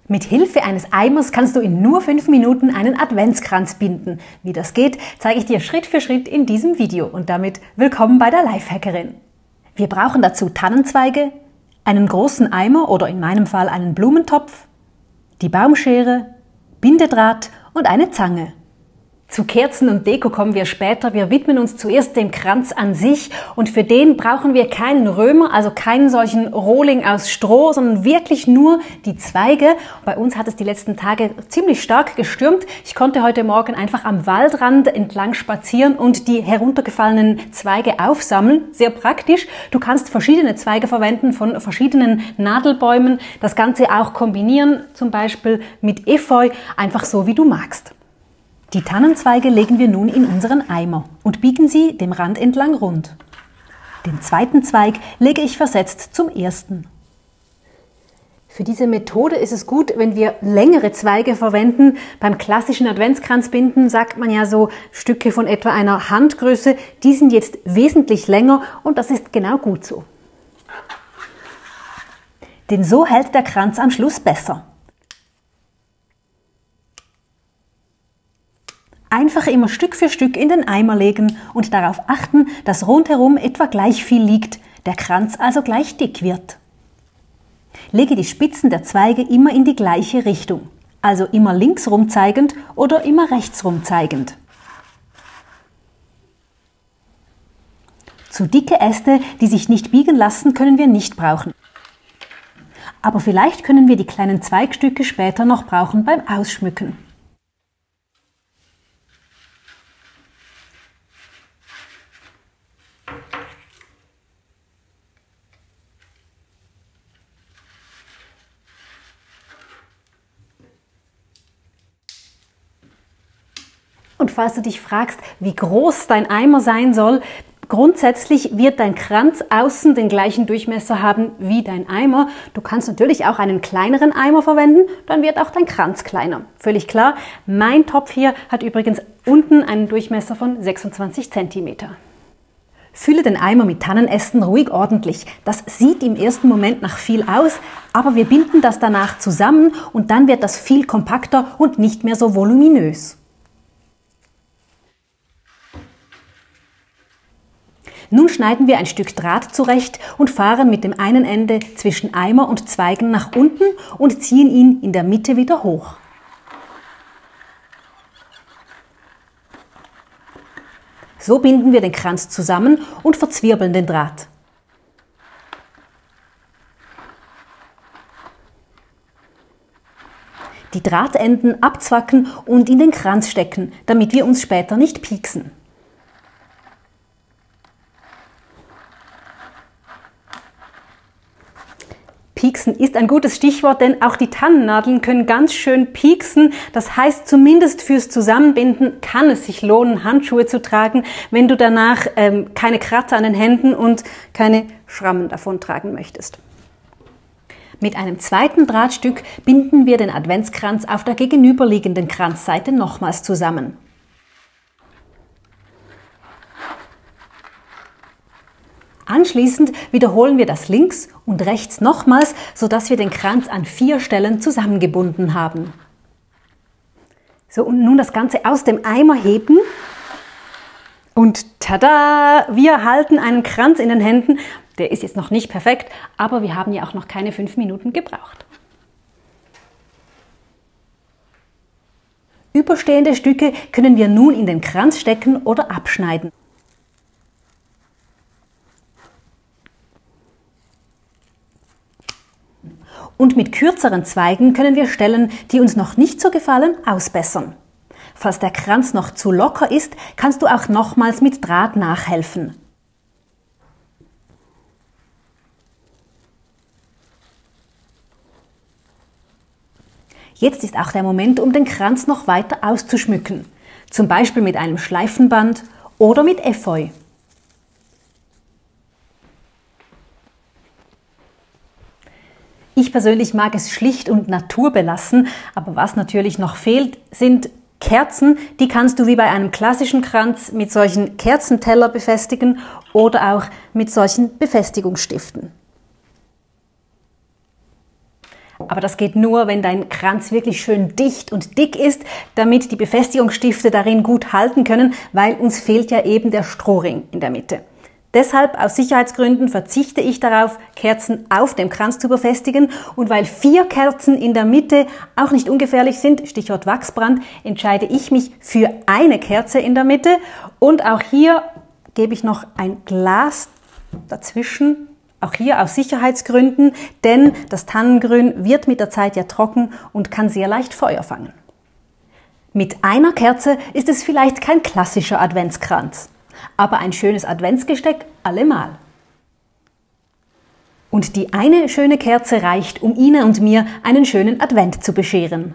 Mit Hilfe eines Eimers kannst du in nur 5 Minuten einen Adventskranz binden. Wie das geht, zeige ich dir Schritt für Schritt in diesem Video und damit willkommen bei der Lifehackerin. Wir brauchen dazu Tannenzweige, einen großen Eimer oder in meinem Fall einen Blumentopf, die Baumschere, Bindedraht und eine Zange. Zu Kerzen und Deko kommen wir später. Wir widmen uns zuerst dem Kranz an sich und für den brauchen wir keinen Römer, also keinen solchen Rohling aus Stroh, sondern wirklich nur die Zweige. Bei uns hat es die letzten Tage ziemlich stark gestürmt. Ich konnte heute Morgen einfach am Waldrand entlang spazieren und die heruntergefallenen Zweige aufsammeln. Sehr praktisch. Du kannst verschiedene Zweige verwenden von verschiedenen Nadelbäumen. Das Ganze auch kombinieren, zum Beispiel mit Efeu, einfach so wie du magst. Die Tannenzweige legen wir nun in unseren Eimer und biegen sie dem Rand entlang rund. Den zweiten Zweig lege ich versetzt zum ersten. Für diese Methode ist es gut, wenn wir längere Zweige verwenden. Beim klassischen Adventskranzbinden sagt man ja so Stücke von etwa einer Handgröße. Die sind jetzt wesentlich länger und das ist genau gut so. Denn so hält der Kranz am Schluss besser. Einfach immer Stück für Stück in den Eimer legen und darauf achten, dass rundherum etwa gleich viel liegt, der Kranz also gleich dick wird. Lege die Spitzen der Zweige immer in die gleiche Richtung, also immer linksrum zeigend oder immer rechtsrum zeigend. Zu dicke Äste, die sich nicht biegen lassen, können wir nicht brauchen. Aber vielleicht können wir die kleinen Zweigstücke später noch brauchen beim Ausschmücken. Und falls du dich fragst, wie groß dein Eimer sein soll, grundsätzlich wird dein Kranz außen den gleichen Durchmesser haben wie dein Eimer. Du kannst natürlich auch einen kleineren Eimer verwenden, dann wird auch dein Kranz kleiner. Völlig klar. Mein Topf hier hat übrigens unten einen Durchmesser von 26 cm. Fülle den Eimer mit Tannenästen ruhig ordentlich. Das sieht im ersten Moment nach viel aus, aber wir binden das danach zusammen und dann wird das viel kompakter und nicht mehr so voluminös. Nun schneiden wir ein Stück Draht zurecht und fahren mit dem einen Ende zwischen Eimer und Zweigen nach unten und ziehen ihn in der Mitte wieder hoch. So binden wir den Kranz zusammen und verzwirbeln den Draht. Die Drahtenden abzwacken und in den Kranz stecken, damit wir uns später nicht pieksen. Pieksen ist ein gutes Stichwort, denn auch die Tannennadeln können ganz schön pieksen. Das heißt, zumindest fürs Zusammenbinden kann es sich lohnen, Handschuhe zu tragen, wenn du danach keine Kratzer an den Händen und keine Schrammen davon tragen möchtest. Mit einem zweiten Drahtstück binden wir den Adventskranz auf der gegenüberliegenden Kranzseite nochmals zusammen. Anschließend wiederholen wir das links und rechts nochmals, sodass wir den Kranz an 4 Stellen zusammengebunden haben. So, und nun das Ganze aus dem Eimer heben und tada! Wir halten einen Kranz in den Händen. Der ist jetzt noch nicht perfekt, aber wir haben ja auch noch keine 5 Minuten gebraucht. Überstehende Stücke können wir nun in den Kranz stecken oder abschneiden. Und mit kürzeren Zweigen können wir Stellen, die uns noch nicht so gefallen, ausbessern. Falls der Kranz noch zu locker ist, kannst du auch nochmals mit Draht nachhelfen. Jetzt ist auch der Moment, um den Kranz noch weiter auszuschmücken. Zum Beispiel mit einem Schleifenband oder mit Efeu. Ich persönlich mag es schlicht und naturbelassen, aber was natürlich noch fehlt, sind Kerzen. Die kannst du wie bei einem klassischen Kranz mit solchen Kerzenteller befestigen oder auch mit solchen Befestigungsstiften. Aber das geht nur, wenn dein Kranz wirklich schön dicht und dick ist, damit die Befestigungsstifte darin gut halten können, weil uns fehlt ja eben der Strohring in der Mitte. Deshalb aus Sicherheitsgründen verzichte ich darauf, Kerzen auf dem Kranz zu befestigen, und weil 4 Kerzen in der Mitte auch nicht ungefährlich sind, Stichwort Wachsbrand, entscheide ich mich für eine Kerze in der Mitte, und auch hier gebe ich noch ein Glas dazwischen, auch hier aus Sicherheitsgründen, denn das Tannengrün wird mit der Zeit ja trocken und kann sehr leicht Feuer fangen. Mit einer Kerze ist es vielleicht kein klassischer Adventskranz, aber ein schönes Adventsgesteck allemal. Und die eine schöne Kerze reicht, um Ihnen und mir einen schönen Advent zu bescheren.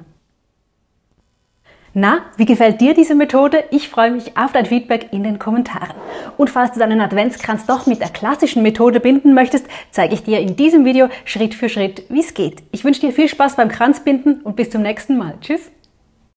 Na, wie gefällt dir diese Methode? Ich freue mich auf dein Feedback in den Kommentaren. Und falls du deinen Adventskranz doch mit der klassischen Methode binden möchtest, zeige ich dir in diesem Video Schritt für Schritt, wie es geht. Ich wünsche dir viel Spaß beim Kranzbinden und bis zum nächsten Mal. Tschüss!